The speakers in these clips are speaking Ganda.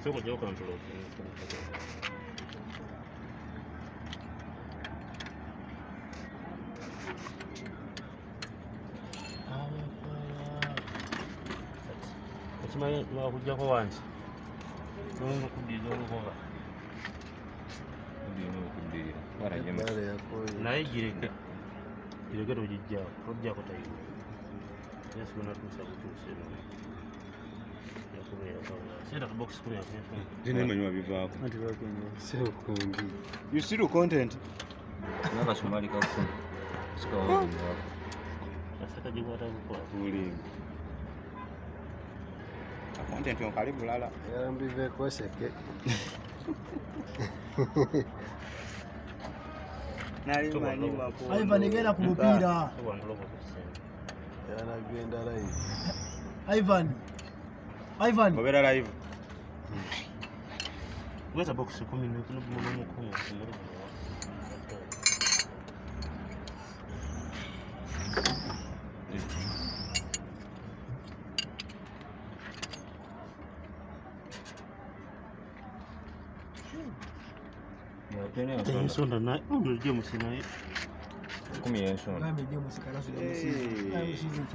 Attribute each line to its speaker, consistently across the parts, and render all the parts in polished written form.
Speaker 1: Soko jao control. Okimanyi lwakujjako wansi nonga okuddiza olukoba naye gireke togijjako tojjako tayiwa yasobanatuusa butuuse
Speaker 2: You see the content? Content yang kali bulala.
Speaker 3: Yang bive koseke.
Speaker 2: Nali mani mako.
Speaker 4: Ivan ngenda kumupira.
Speaker 3: Yana genda live.
Speaker 4: Ivan.
Speaker 2: Bobera live.
Speaker 1: Weza box 10 n'okuno mukono kumuli. Ensonda naye James naye
Speaker 5: 10 ensonda.
Speaker 4: Ngambe James kalaso ya musizi.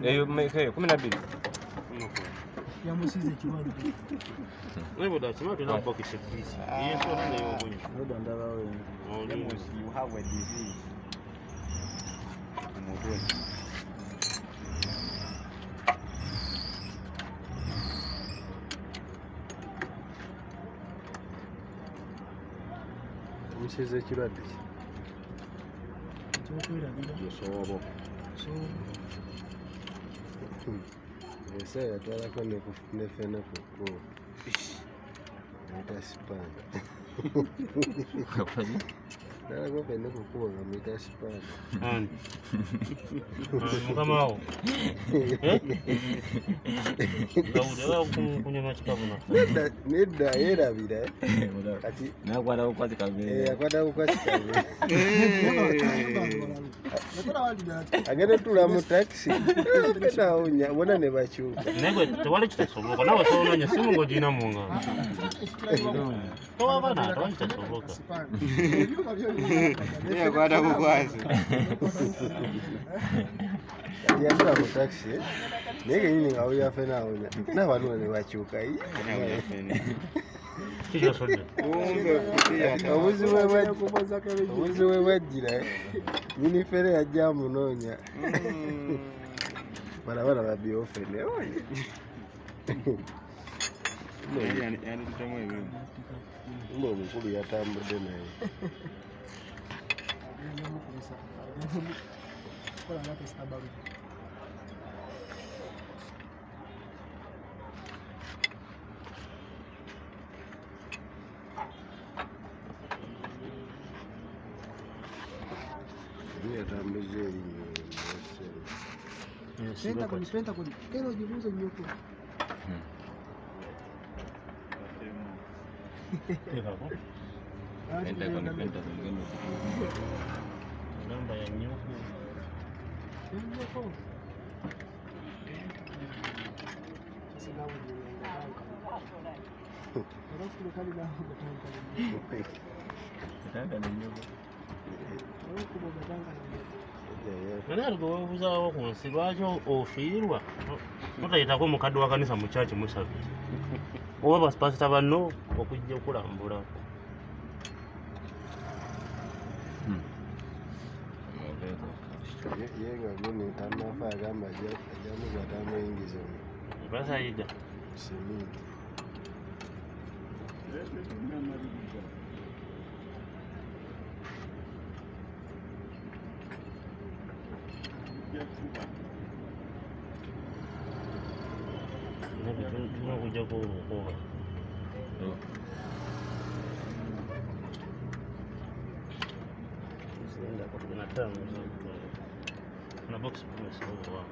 Speaker 5: Eyo meke 12.
Speaker 4: Ya musizi kiwadu.
Speaker 1: Wewe da chima tuna box please. Ensonda nayo obonyi.
Speaker 3: Ndo ndaba wewe.
Speaker 2: James, you have a disease.
Speaker 3: Musize kirwadde ki?
Speaker 2: Yosobo.
Speaker 3: Esa yatwalako nefene kuko. Mita sipanda. Nalako fene kukuwa nga mita sipanda.
Speaker 1: Ani. Mukama wo. Ngawulira kunywa kikabuna.
Speaker 3: Nedda yerabira. Kati
Speaker 5: nakwata kukwati kabere.
Speaker 3: Akwata kukwati kabere. Agenda tula mu taxi. Nawonya bona ne bakyuka.
Speaker 1: Nego tewali kitasoboka nawe sononya simu ng'ogina mu ngalo. Tewabana tewali kitasoboka.
Speaker 2: Yeah, kwata kukwazi.
Speaker 3: Yandula mu taxi. Nege nyini ngawulira fena awonya. N'abantu ne bakyuka. Obuzibu bwajjira nyini fere yajja munoonya barabara babyofene mba omukulu yatambudde naye yatambuze erinnya
Speaker 4: Penta kuni. Kero jibuze nyoko.
Speaker 5: Penta kuni.
Speaker 1: Namba ya nyoko.
Speaker 4: Nyoko. Sina wudi. Arafu kali na
Speaker 5: Tanga ni nyoko.
Speaker 1: Nani alikubuuzawo ku nsi lwaki ofiirwa mutayitako mukadde wa kanisa mu kyaki musabe oba basipasita banno okujja okulambula
Speaker 3: yenga guni tanafa agamba ajamugata amuyingiza
Speaker 1: basayiga
Speaker 3: seminti
Speaker 1: tulina okujjako olukoba na box kumesowa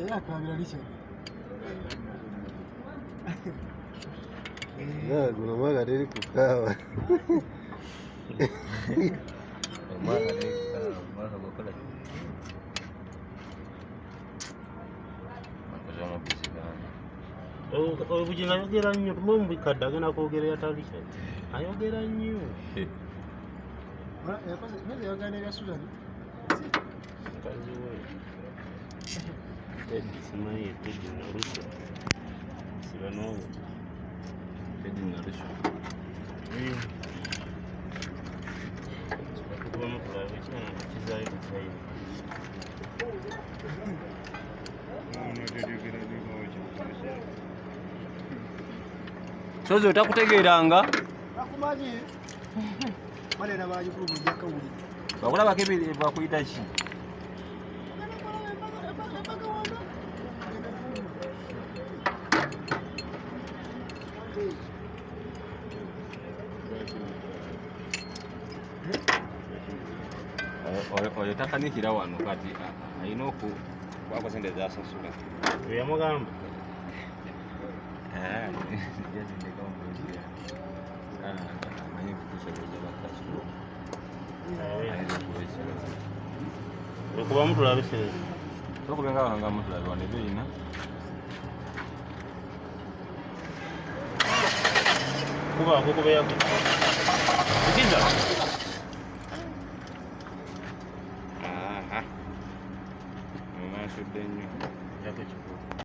Speaker 4: yakabira Richard.
Speaker 3: Kuna mwaka teri kukawa.
Speaker 5: Mwaka gukora. Makajama bisigana.
Speaker 1: Obujinga ayogera nnyo tumwemubikadde agenda kwogerera talisha ayogera nnyo
Speaker 4: Maze yagana ebya Sudan.
Speaker 1: mukazi we Teddy simanyi Teddy Narusha sibanowo Teddy Narusha tukubamu tulabe ekyana kizaayo kukyayina
Speaker 5: Sozi otakutegeeranga
Speaker 4: Akumanyi. Mane nabaje ku bujja kawuli.
Speaker 5: bakulabako ebiri bakuyita ki oyo takanikira wano kati alina okukwako sente zasasula
Speaker 1: eyamugamba
Speaker 5: amanyi kukusobeza bakasulo
Speaker 1: okubamu tulabe serezi
Speaker 5: tokubenga wanga mutulabe wano ebirina
Speaker 1: kubaako kubeyako ikiza
Speaker 5: mumansudde nnyo
Speaker 1: jako kikulu